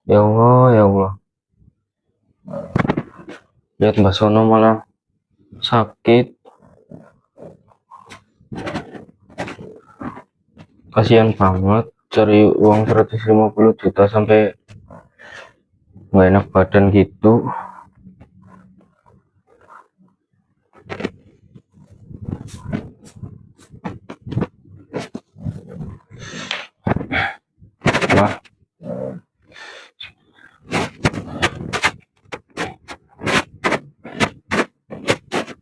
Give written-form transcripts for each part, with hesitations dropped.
Ya Allah, ya Allah. Lihat Mbak Sono malah sakit. Kasihan banget. Cari uang 150 juta sampai nggak enak badan gitu. Wah,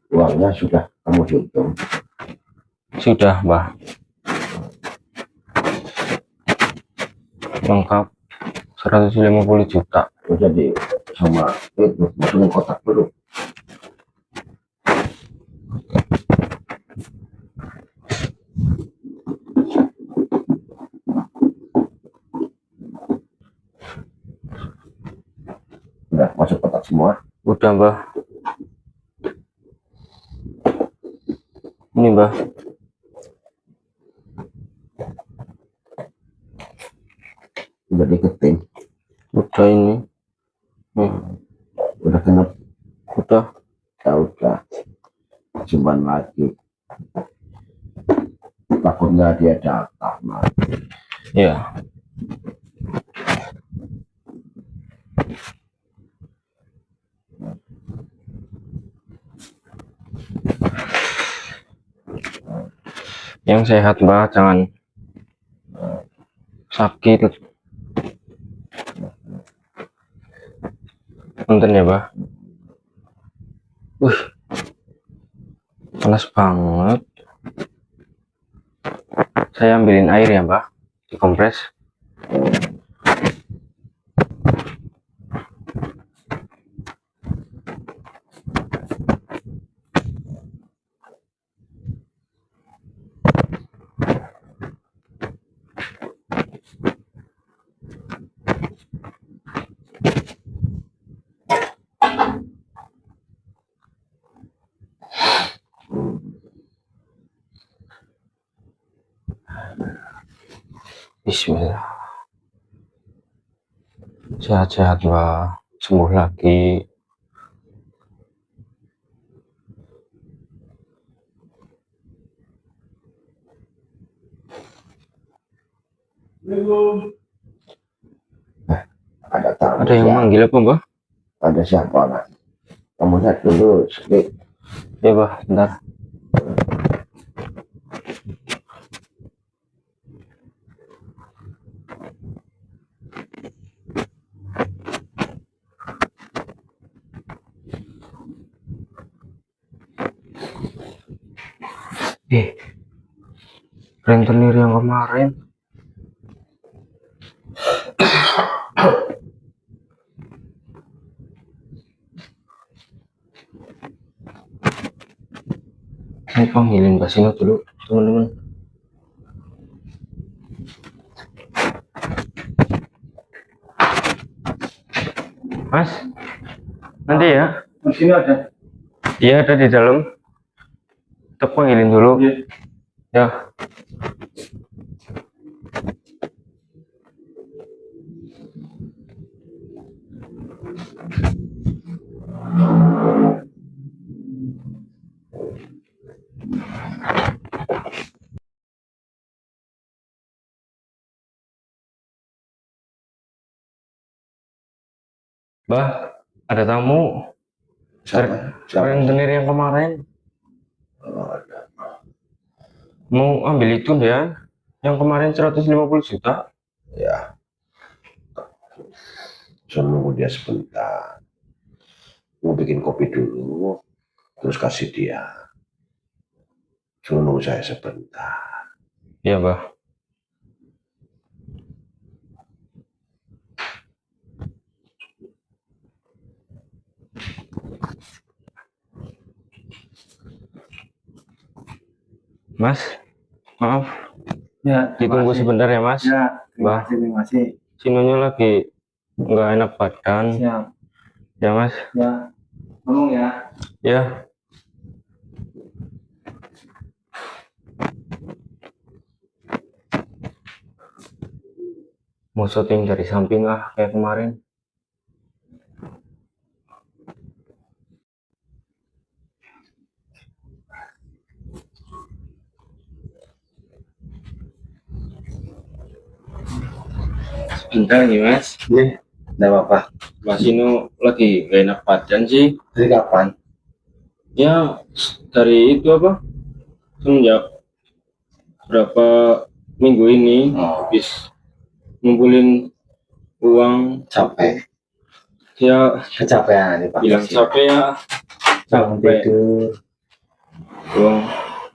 Uangnya sudah kamu hitung? sudah Mbak. Lengkap 150 juta. Jadi sama itu masukin kotak dulu. Udah masuk kotak semua? Udah Mbak. Ini Mbak. Udah diketin? Udah ini. Nih, Udah genap? udah. Ya udah, simpan lagi. Takut nggak dia datang lagi. Ya. Yang sehat Mbak, jangan sakit. Punten ya Mbak. Panas banget. Saya ambilin air ya Mbak, dikompres. Bismillah. Sehat-sehat Mbak, sembuh lagi. Ada tamu. Ada yang ya. manggil apa Mbak? Ada siapa lah? Kamu lihat dulu sedikit. Ya Mbak, bentar. Rentenir yang kemarin. Saya panggilin Mbak Sino dulu, teman-teman. Mas, nanti ya. Di sini ada. Iya, ada di dalam. Kita panggilin dulu. Ya. Mbak, ada tamu. Rentenir yang kemarin. Oh, ada. Mau ambil itu ya. Yang kemarin 150 juta. Ya, saya nunggu dia sebentar. Mau bikin kopi dulu, terus kasih dia. Suruh nunggu saya sebentar. Iya Mbak. Mas, maaf. Ya, Ditunggu sebentar ya Mas. Ya, terima kasih. Sinonya lagi nggak enak badan. Siap. Ya Mas. Ya, tolong ya. Ya. mau syuting dari samping lah kayak kemarin. Sebentar nih mas, Iya, enggak apa-apa. Mas Inu lagi gak enak badan sih. Dari kapan? Ya dari itu apa, semenjak berapa minggu ini habis ngumpulin uang, Capek. ya Kecapean nih Pak. bilang capek ya, Bangun capek. tidur.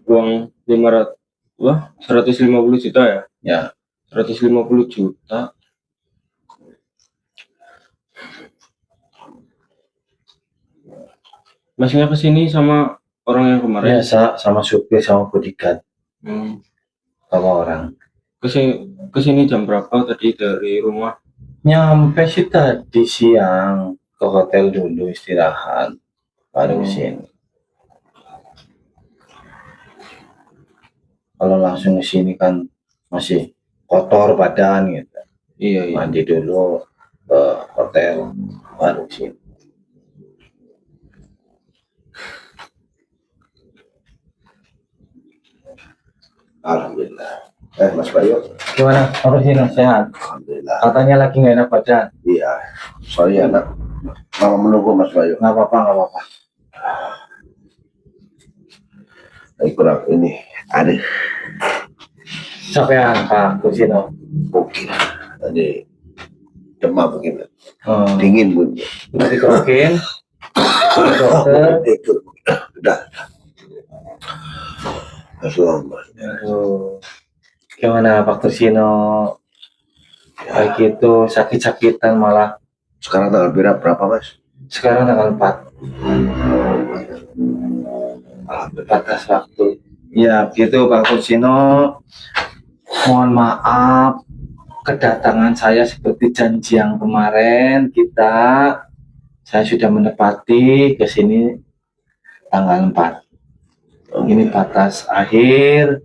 uang 500, wah 150 juta ya, Ya. 150 juta. Masnya kesini sama orang yang kemarin? Biasa sama supir sama bodyguard. Sama orang. Kesini jam berapa tadi dari rumah? Nyampe sih tadi siang, ke hotel dulu istirahat, baru kesini. Kalau langsung kesini kan masih kotor badan gitu. Iya. Mandi dulu ke hotel, baru kesini. Alhamdulillah. Mas Bayu, Gimana? Apa sih sehat? alhamdulillah. Katanya lagi nggak enak badan. Iya, sorry anak. Mama menunggu Mas Bayu. Nggak apa-apa, nggak apa-apa. Lagi kurang ini. Ada Capean Pak Kusino. mungkin. Tadi demam mungkin. Hmm. Dingin pun. Udah dikerokin. Dokter. Ikut. Udah. Mas. Aduh. Gimana Pak Tursino? Kayak gitu sakit-sakitan malah. Sekarang tanggal berapa Mas? Sekarang tanggal 4. Batas waktu. Ya gitu Pak Tursino. Mohon maaf kedatangan saya seperti janji yang kemarin saya sudah menepati ke sini tanggal 4. Ini batas akhir.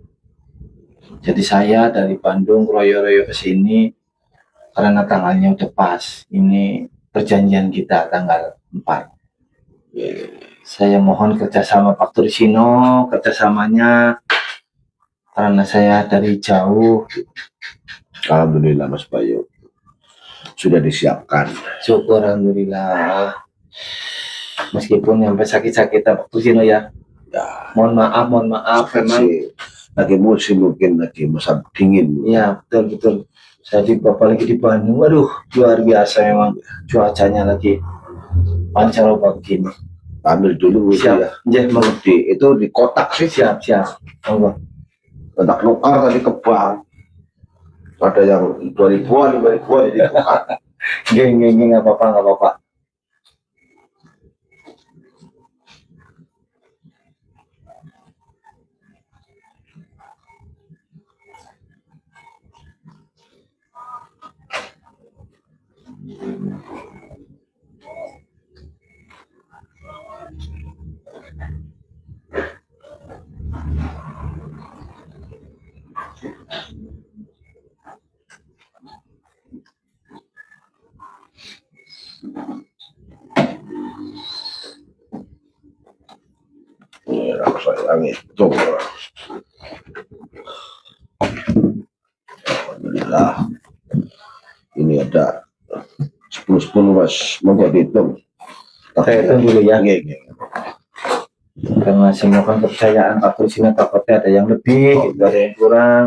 Jadi saya dari Bandung royo-royo ke sini karena tanggalnya udah pas. Ini perjanjian kita tanggal 4. Saya mohon kerjasama Pak Tursino, kerjasamanya karena saya dari jauh. Alhamdulillah Mas Bayu. Sudah disiapkan. Syukur alhamdulillah. Meskipun sampai sakit-sakitan Pak Tursino ya. Mohon maaf memang. Lagi musim mungkin lagi masa dingin. Iya betul. Saya di Bapak lagi di Bandung, waduh luar biasa memang cuacanya lagi pancaroba begini. Ambil dulu Siap, ya. Itu di kotak sih. Siap. Allah. Kotak nukar tadi ke bank. Ada yang 2000-an, 5000-an jadi nukar. Geng, nggak apa-apa. Ya, sayang itu. Alhamdulillah. Ini ada 10 Mas, mau dihitung. Saya hitung dulu ya. Iya. Karena semua kan kepercayaan Pak Tursino takutnya ada yang lebih, ada yang kurang.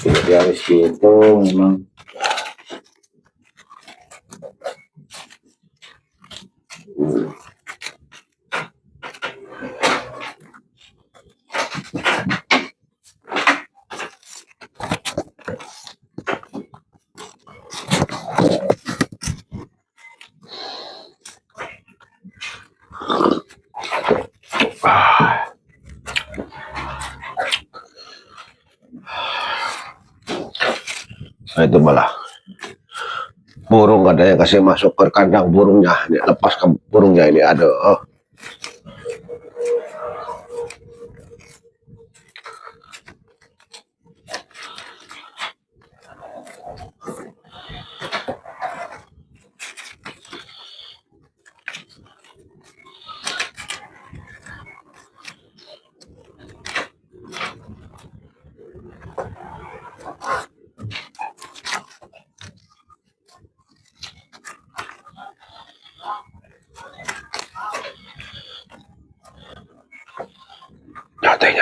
Jadi harus dihitung memang. Nah, itu malah burung ada yang kasih masuk ke kandang burungnya. Ini lepas ke burungnya ini ada.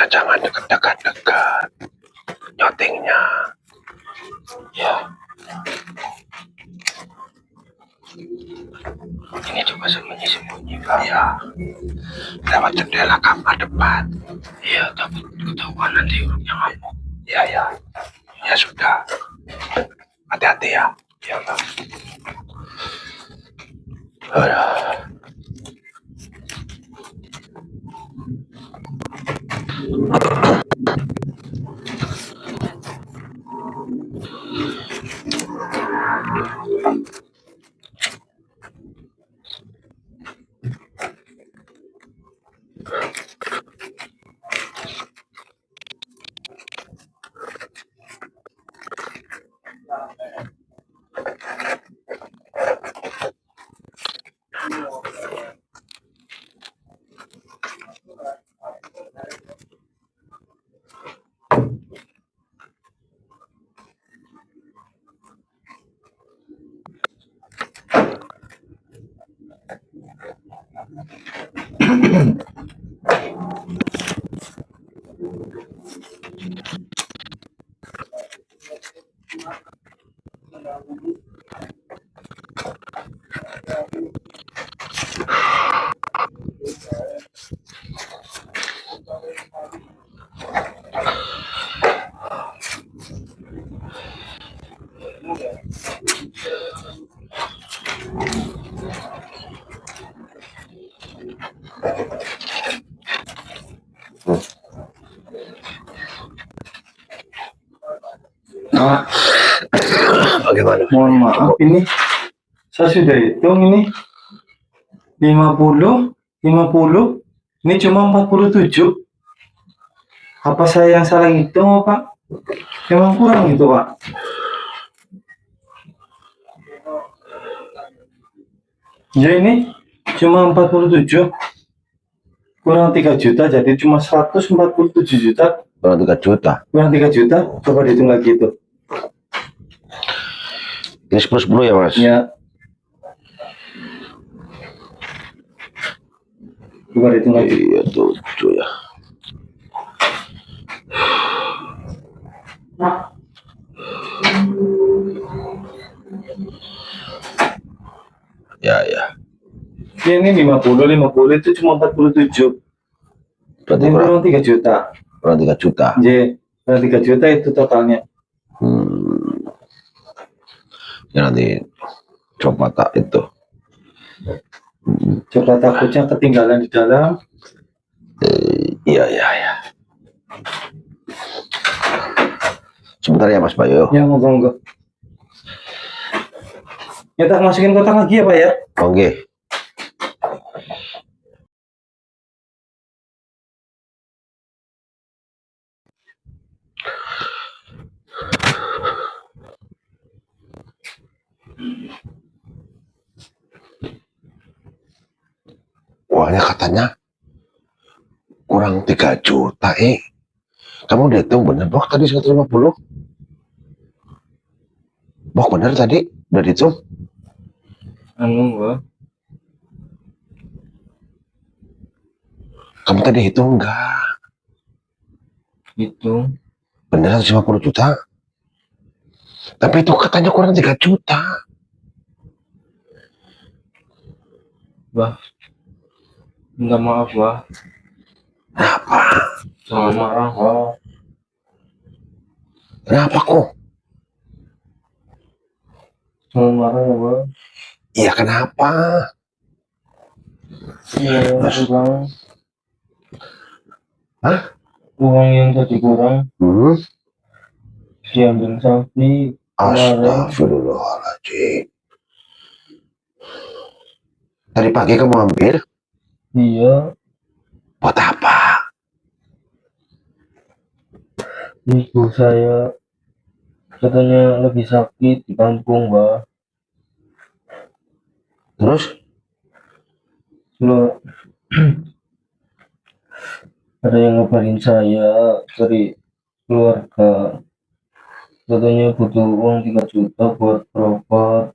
Ya jangan dekat-dekat nyotingnya. Ya. Ini cuma sembunyi-sembunyi, Pak. Ya. Lewat jendela kamar depan. Iya, takut ketahuan nanti orangnya ngamuk. Ya, ya. Ya sudah. Hati-hati ya. Ya, Pak. Aduh. Pak, Bagaimana? mohon maaf ini saya sudah hitung ini 50, 50. Ini cuma 47. Apa saya yang salah hitung, Pak? Memang kurang itu, Pak. Ya ini cuma 47. Kurang 3 juta, jadi cuma 147 juta. Kurang 3 juta. Kurang 3 juta, coba dihitung lagi itu. Ini 10-10 ya, Mas? Ya. Coba dihitung lagi. Iya, 7 ya. Ya, ya. Ya, ini 50 itu cuma 47. Berarti Ini kurang, kurang 3 juta. kurang 3 juta. Ya, kurang 3 juta itu totalnya. Ya nanti coba tak itu. Coba takutnya ketinggalan di dalam. Iya, iya, iya. Sebentar ya, Mas Bayu. Ya, monggo. Ya, tak masukin kotak lagi ya, Pak ya. Oke. Uangnya katanya kurang 3 juta, Kamu udah hitung bener, Bok, tadi 150? Bok, bener tadi? Udah dihitung? Wah. Kamu tadi hitung enggak? Itu Bener 150 juta? Tapi itu katanya kurang 3 juta. Bah, minta maaf, Bah. Kenapa? Jangan marah, Bah. Kenapa kok? Jangan marah ya, Bah. Iya, kenapa? Iya, kurang. Hah? Uang yang tadi kurang diambil Safi kemarin. Astagfirullahaladzim. Tadi pagi kamu ambil? Iya, Buat apa? ibu saya katanya lagi sakit di kampung, Bah. Terus? Loh, ada yang ngabarin saya dari keluarga, katanya butuh uang 3 juta buat berobat,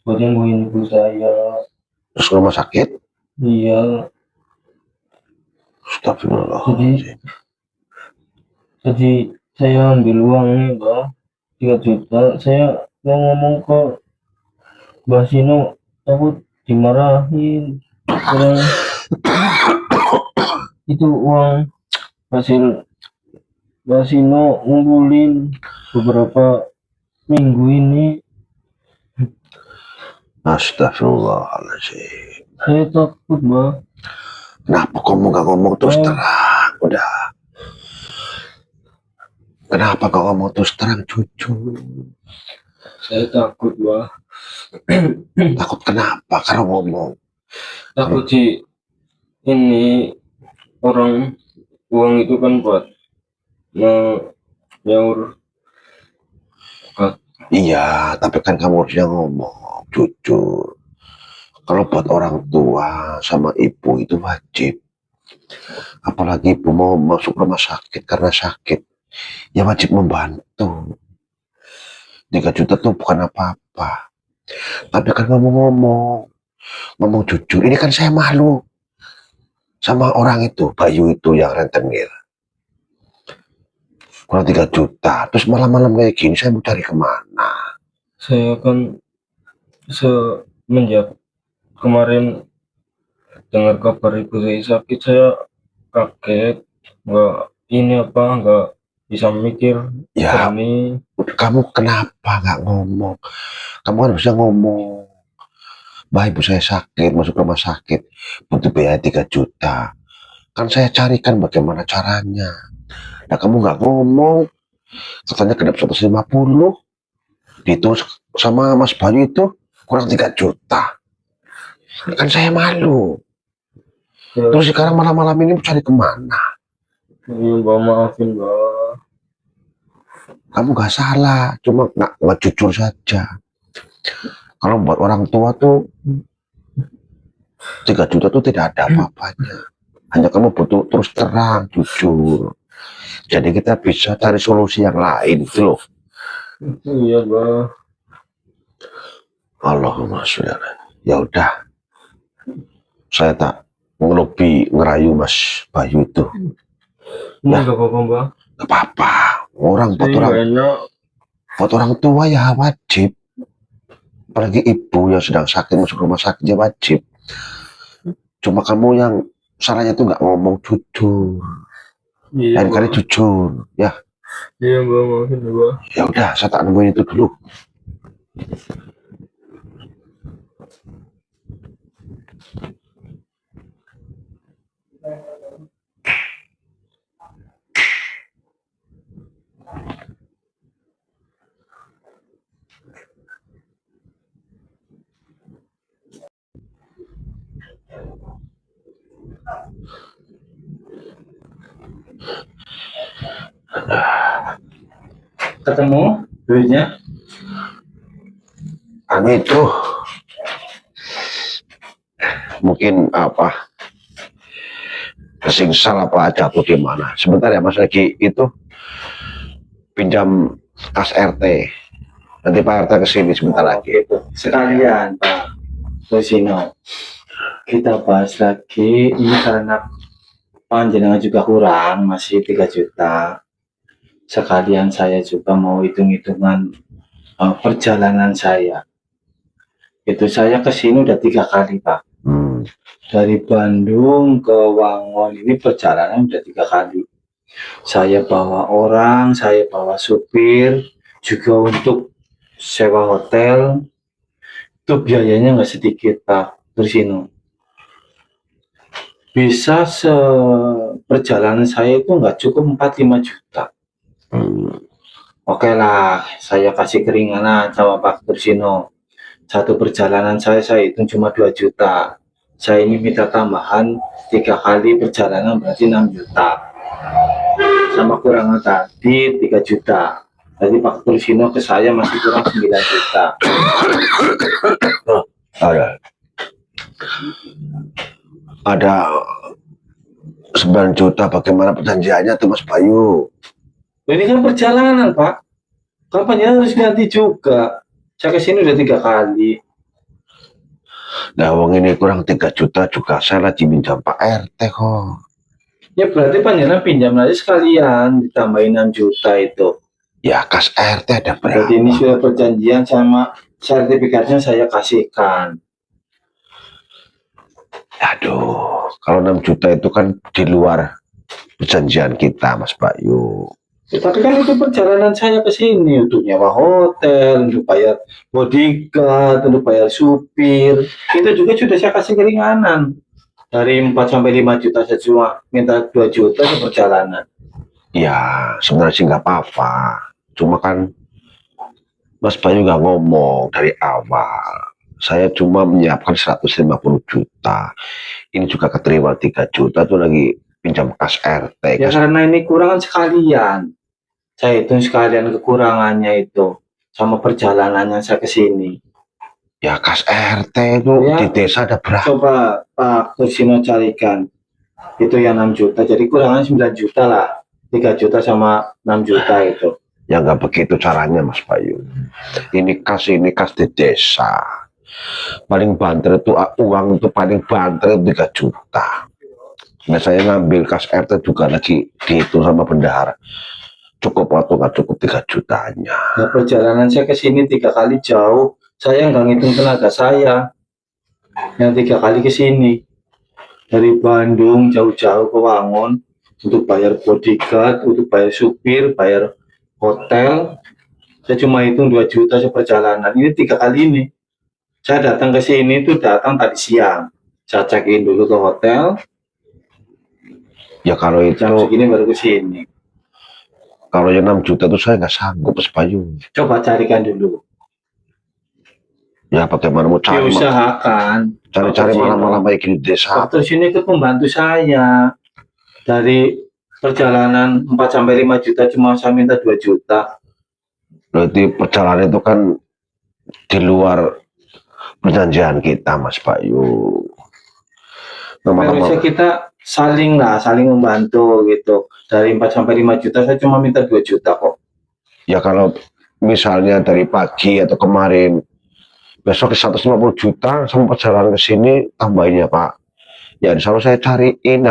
buat nyembuhin ibu saya. Terus ke rumah sakit? Iya, Astagfirullahaladzim. Jadi saya ambil uang nih Mbak, 3 juta. Saya mau ngomong ke Mbak Sino, takut dimarahin. Kurang itu uang hasil Mbak Sino ngumpulin beberapa minggu ini. Astagfirullahaladzim. Saya takut Mbak. Kenapa kamu gak ngomong terus terang? Udah. Kenapa kau ngomong terus terang, jujur? Saya takut Mbak. Takut kenapa? Karena ngomong. Takut sih, ini orang uang itu kan buat nyaur. Iya, tapi kan kamu harusnya ngomong jujur. Kalau buat orang tua sama ibu itu wajib. Apalagi ibu mau masuk rumah sakit karena sakit, ya wajib membantu. 3 juta tuh bukan apa-apa. Tapi kan ngomong jujur. Ini kan saya malu sama orang itu, Bayu itu yang rentenir. Kurang 3 juta, terus malam-malam kayak gini saya mau cari kemana? Saya kan semenjak kemarin dengar kabar ibu saya sakit, saya kaget, nggak bisa mikir. Ya, Ini kamu kenapa nggak ngomong? Kamu kan harusnya ngomong. Bah, ibu saya sakit, masuk rumah sakit, butuh biaya 3 juta. Kan saya carikan bagaimana caranya. Nah, kamu nggak ngomong. Katanya genap 150. Itu sama Mas Bayu itu kurang 3 juta. Kan saya malu. Terus sekarang malam-malam ini mau cari kemana? Mbak, maafin Mbak. Kamu nggak salah, cuma nggak jujur saja. Kalau buat orang tua tuh 3 juta tuh tidak ada apa-apanya. Hanya kamu butuh terus terang, jujur. Jadi kita bisa cari solusi yang lain gitu loh. Iya Mbak. Allahumma sholli ala. Ya udah, saya tak ngelobi ngerayu Mas Bayu itu. Ini nggak apa-apa Mbak. Gak apa-apa. Orang buat Saya orang nggak enak. buat orang tua ya wajib. Apalagi ibu yang sedang sakit masuk rumah sakit ya wajib. Cuma kamu yang salahnya tuh nggak ngomong jujur. Iya Lain kali Mbak. jujur, ya. Iya Mbak, maafin Mbak. Ya udah, saya tak nemuin itu dulu. Ketemu duitnya? Itu mungkin apa? Kesingsal apa jatuh di mana? Sebentar ya Mas, lagi itu pinjam kas RT. Nanti Pak RT kesini sebentar lagi. Sekalian Pak Rosino, kita bahas lagi ini karena panjenengan juga kurang, masih 3 juta. Sekalian saya juga mau hitung-hitungan perjalanan saya. Itu saya ke sini udah 3 kali Pak. Dari Bandung ke Wangon ini perjalanan udah 3 kali. Saya bawa orang, saya bawa supir, juga untuk sewa hotel. Itu biayanya nggak sedikit Pak Bersino. Bisa perjalanan saya itu nggak cukup 4-5 juta. Oke lah, saya kasih keringanan sama Pak Bersino. Satu perjalanan saya hitung cuma 2 juta. Saya ini minta tambahan 3 kali perjalanan berarti 6 juta. Sama kurangan tadi 3 juta. Jadi Pak Bersino ke saya masih kurang 9 juta. Ada 9 juta, bagaimana perjanjiannya tuh Mas Bayu? Ini kan perjalanan Pak. Kampanye harus ganti juga. Saya ke sini udah 3 kali. Nah, uang ini kurang 3 juta juga saya lagi minjam Pak RT kok. Ya berarti panjenengan pinjam aja sekalian ditambahin 6 juta itu. Ya kas RT ada berapa? Berarti ini sudah perjanjian sama sertifikatnya saya kasihkan. Aduh, kalau 6 juta itu kan di luar perjanjian kita, Mas Bayu. Ya, tapi kan itu perjalanan saya ke sini untuk nyewa hotel, untuk bayar bodyguard, untuk bayar supir. Itu juga sudah saya kasih keringanan. Dari 4 sampai 5 juta saya cuma minta 2 juta ke perjalanan. Ya, sebenarnya sih nggak apa-apa. Cuma kan Mas Bayu nggak ngomong dari awal. Saya cuma menyiapkan 150 juta. Ini juga keterima 3 juta tuh lagi pinjam kas RT. Ya karena ini kurangan sekalian. Saya hitung sekalian kekurangannya itu sama perjalanannya saya ke sini. Ya kas RT itu Ya. di desa ada berapa? Coba Pak Kursino carikan. Itu yang 6 juta. Jadi kurangan 9 juta lah. 3 juta sama 6 juta itu. Ya nggak begitu caranya Mas Bayu. Ini kas di desa. Paling banter itu uang itu paling banter 3 juta. Nah saya ngambil kas RT juga lagi dihitung sama bendahara. Cukup atau nggak cukup 3 jutanya. Ya, perjalanan saya ke sini 3 kali jauh. Saya nggak ngitung tenaga saya. Yang 3 kali ke sini. Dari Bandung jauh-jauh ke Wangun. Untuk bayar bodyguard, untuk bayar supir, bayar hotel. Saya cuma hitung 2 juta seperjalanan. Ini 3 kali ini. Saya datang ke sini itu datang tadi siang. Saya check-in dulu ke hotel. Ya kalau itu, Jam segini baru ke sini. kalau yang 6 juta itu saya nggak sanggup Mas Bayu. Coba carikan dulu. Ya bagaimana mau cari? Diusahakan. Cari-cari malam-malam kayak gini di desa. Faktor sini itu pembantu saya. Dari perjalanan 4 sampai 5 juta cuma saya minta 2 juta. Berarti perjalanan itu kan di luar perjanjian kita Mas Bayu. Harusnya kita saling membantu gitu. Dari 4 sampai 5 juta saya cuma minta 2 juta kok. Ya kalau misalnya dari pagi atau kemarin besok 150 juta sama perjalanan ke sini tambahin ya Pak. Ya insya Allah saya cariin.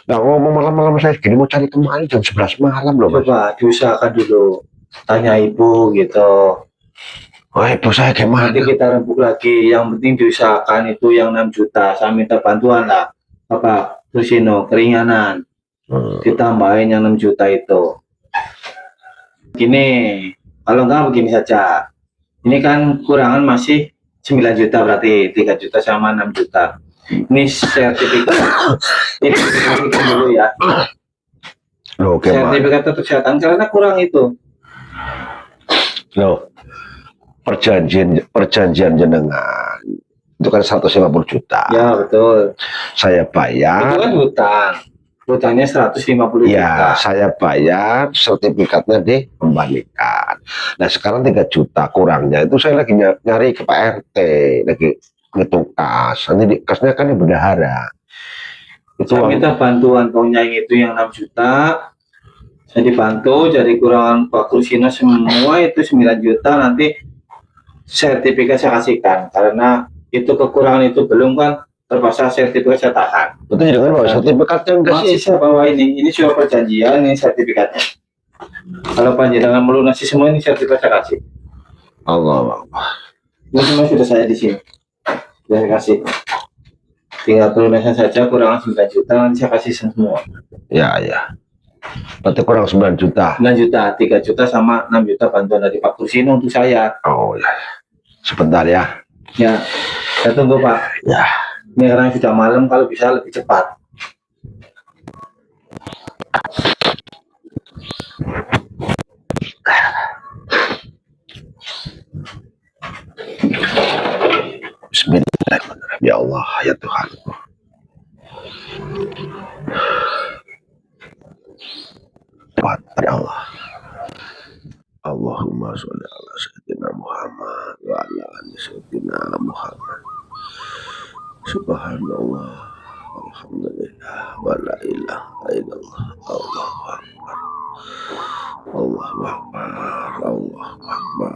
Nggak ngomong malam-malam saya segini mau cari kemarin jam 11 malam loh Mas. Coba diusahakan dulu. Tanya ibu gitu. Oh ibu saya gimana? Nanti kita rembuk lagi. Yang penting diusahakan itu yang 6 juta. Saya minta bantuan lah. Bapak Kursino, keringanan. Ditambahin yang 6 juta itu. Gini, kalau enggak begini saja. Ini kan kurangan masih 9 juta berarti 3 juta sama 6 juta. Ini sertifikat. Ini sertifikat dulu ya. Loh, sertifikat kesehatan karena kurang itu. Loh, perjanjian jenengan itu kan 150 juta. Ya betul. Saya bayar. Itu kan hutang. Hutangnya 150 juta. Ya, saya bayar, sertifikatnya dikembalikan. Nah, sekarang 3 juta kurangnya itu saya lagi nyari ke Pak RT, lagi ngitung kas. Nanti kasnya kan yang bendahara. Itu saya minta bantuan kaunya itu yang 6 juta. Saya dibantu jadi kurangan Pak Kursino semua itu 9 juta nanti sertifikat saya kasihkan karena itu kekurangan itu belum kan terpaksa sertifikat saya tahan. Betul jangan bawa sertifikatnya enggak sih? Masih saya bawa ini sudah perjanjian ini sertifikatnya. Kalau panjenengan melunasi semua ini sertifikat saya kasih. Allah. Ini semua sudah saya di sini. Sudah saya kasih. Tinggal pelunasan saja kurangan 9 juta nanti saya kasih semua. Ya. Berarti kurang 9 juta. 9 juta, 3 juta sama 6 juta bantuan dari Pak Kursino untuk saya. Oh ya. Sebentar ya. Ya, saya tunggu Pak. Ya. Ini karena sudah malam kalau bisa lebih cepat. Bismillahirrahmanirrahim. Ya Allah, ya Tuhan. Ya Allah. Allahumma sholli ala sayyidina Muhammad wa ala ali sayyidina Muhammad. Subhanallah. Alhamdulillah wa la ilaha illallah. Allahu akbar. Allahu akbar. Allahu akbar.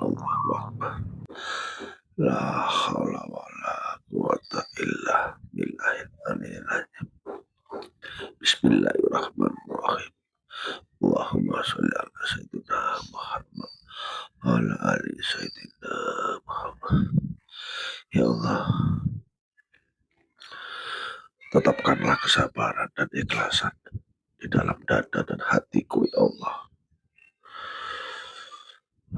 Allahu akbar. La haula wa la quwwata illa billahil aliyyil azim. Bismillahirrahmanirrahim. Allahumma sholli ala sayyidina Muhammad wa ala ali sayyidina Muhammad. Ya Allah, tetapkanlah kesabaran dan ikhlasan di dalam dada dan hatiku, ya Allah.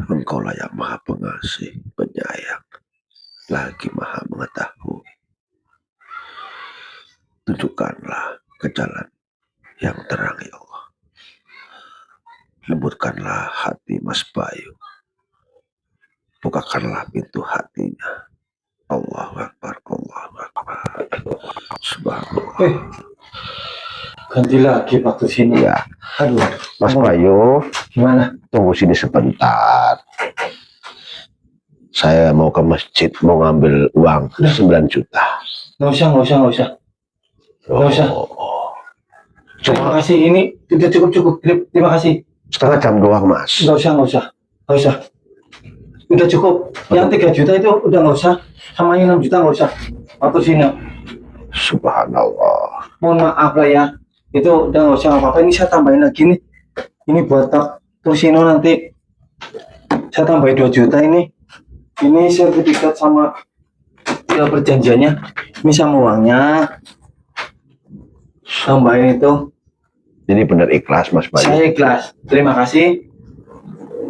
Engkaulah yang maha pengasih, penyayang, lagi maha mengetahui. Tunjukkanlah ke jalan yang terang, ya Allah. Lembutkanlah hati Mas Bayu. Bukakanlah pintu hatinya. Allahu Akbar, Allahu Akbar. Subhanallah. Ganti lagi Pak Tursino. Ya, Aduh, Mas Bayu, gimana? tunggu sini sebentar. Saya mau ke masjid, mau ngambil uang 9 juta. Nggak usah. Nggak usah. Terima kasih, ini tidak cukup. Terima kasih. Setengah jam doang, Mas. Nggak usah. Udah cukup. Yang 3 juta itu udah nggak usah. Sama yang 6 juta nggak usah. Pak Tursino. Subhanallah. Mohon maaf lah ya. Itu udah nggak usah apa-apa. Ini saya tambahin lagi nih. Ini buat Pak Tursino nanti. Saya tambahin 2 juta ini. Ini sertifikat sama ya, perjanjiannya. Ini sama uangnya. Tambahin itu. Ini benar ikhlas, Mas Bayu. Saya ikhlas. Terima kasih.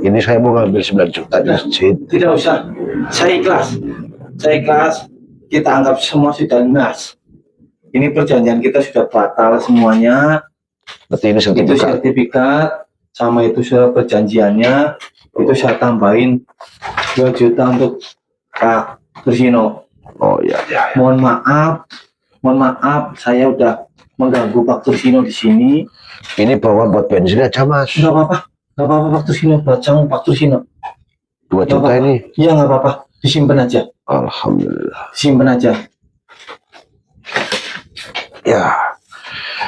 Ini saya mau ngambil 9 juta di masjid. Tidak usah. Saya ikhlas. Kita anggap semua sudah lunas. Ini perjanjian kita sudah batal semuanya. Berarti ini Itu sertifikat. sertifikat sama itu surat perjanjiannya. Itu saya tambahin 2 juta untuk Pak Tursino. Oh ya. Mohon maaf, saya udah mengganggu Pak Tursino di sini. Ini bawa buat bensin aja, Mas. Nggak apa-apa Pak Tursino, buat sang Pak Tursino. 2 Nggak juta apa-apa. ini. Iya nggak apa-apa, disimpan aja. Alhamdulillah. Ya.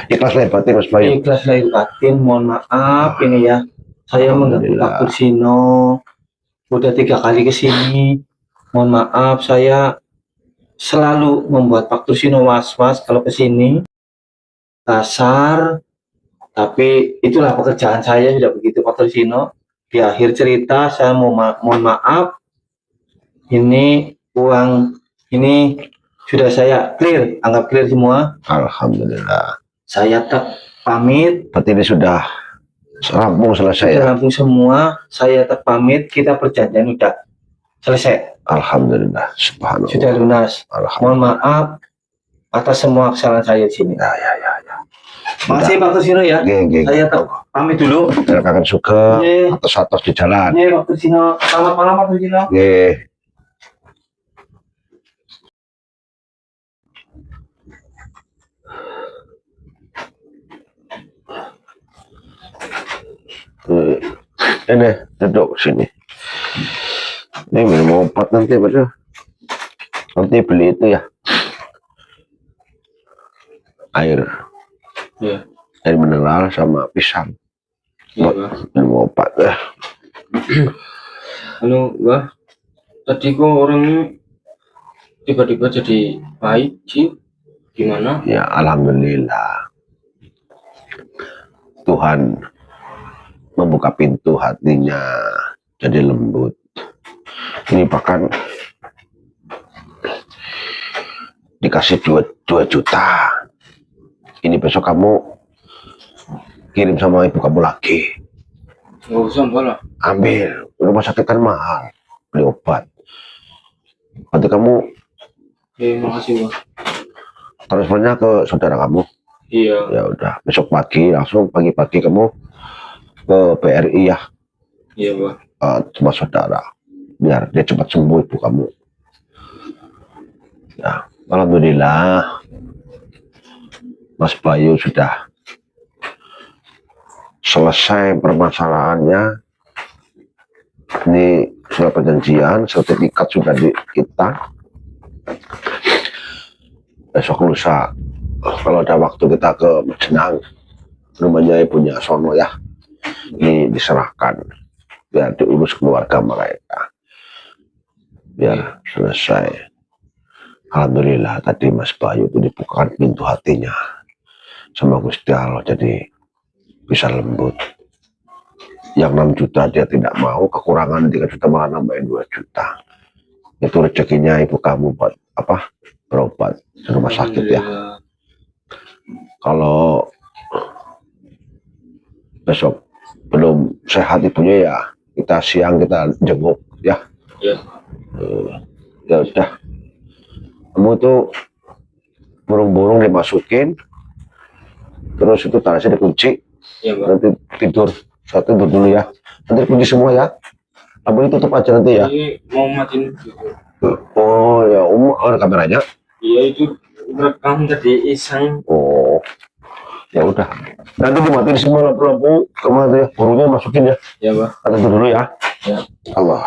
Ikhlas lahir batin, Mas Bayu. Ikhlas lahir batin, mohon maaf ini ya. Saya mengganggu Alhamdulillah. Pak Tursino. Udah 3 kali ke sini. Mohon maaf, saya selalu membuat Pak Tursino was-was kalau ke sini. Kasar. Tapi itulah pekerjaan saya sudah begitu Pak Tursino. Di akhir cerita saya mohon maaf. Ini uang ini sudah saya clear, anggap clear semua. Alhamdulillah. Saya tetap pamit. Berarti ini sudah rampung selesai ya. Sudah rampung semua. Saya tetap pamit. Kita perjanjian udah selesai. Alhamdulillah. Subhanallah. Sudah lunas. Alhamdulillah. Mohon maaf atas semua kesalahan saya di sini. Ya. Makasih Pak Tursino ya. Geng. Saya tetap pamit dulu. Kakak suka Ye. atas di jalan. Pak Tursino. Selamat malam Pak Tursino. Ye. Ini duduk sini. Ini minum obat nanti betul. Nanti beli itu ya. Air Ya, mineral sama pisang. iya, Bah. Minum obat ya. Halo, Bah. Tadi kok orangnya tiba-tiba jadi baik sih? Gimana? Ya alhamdulillah. Tuhan membuka pintu hatinya jadi lembut. Ini bahkan dikasih 2 juta. Ini besok kamu kirim sama ibu kamu lagi. Nggak usah, Mbak lah. Ambil, rumah sakit kan mahal, beli obat. Nanti kamu Makasih, Bah. transfernya ke saudara kamu. Iya. Ya udah, besok pagi langsung pagi-pagi kamu ke BRI ya, Iya, Bah. sama saudara, biar dia cepat sembuh ibu kamu. Ya, alhamdulillah, Mas Bayu sudah selesai permasalahannya. Ini sudah perjanjian, sertifikat sudah di kita. Besok lusa kalau ada waktu kita ke Majenang, rumahnya ibunya Sono ya. Ini diserahkan biar diurus keluarga mereka, biar selesai. Alhamdulillah tadi Mas Bayu itu dibukakan pintu hatinya. sama Gusti Allah, jadi bisa lembut. Yang 6 juta dia tidak mau, kekurangan 3 juta malah nambahin 2 juta. Itu rezekinya ibu kamu buat apa? Berobat di rumah sakit ya. Kalau besok belum sehat ibunya ya kita siang kita jenguk ya. Ya. Ya udah, kamu tuh burung-burung dimasukin, terus itu tanahnya dikunci, Ya, Pak. nanti tidur. Saya tidur dulu ya, nanti kunci semua ya, kamu tutup aja nanti ya. Ini mau matiin video. Oh ya, ada kameranya. Iya, itu rekam tadi iseng. Oh ya udah, nanti dimatiin semua lampu-lampu kemana ya, burungnya masukin ya. Ya, Pak. Kita tidur dulu ya. Ya. Allah.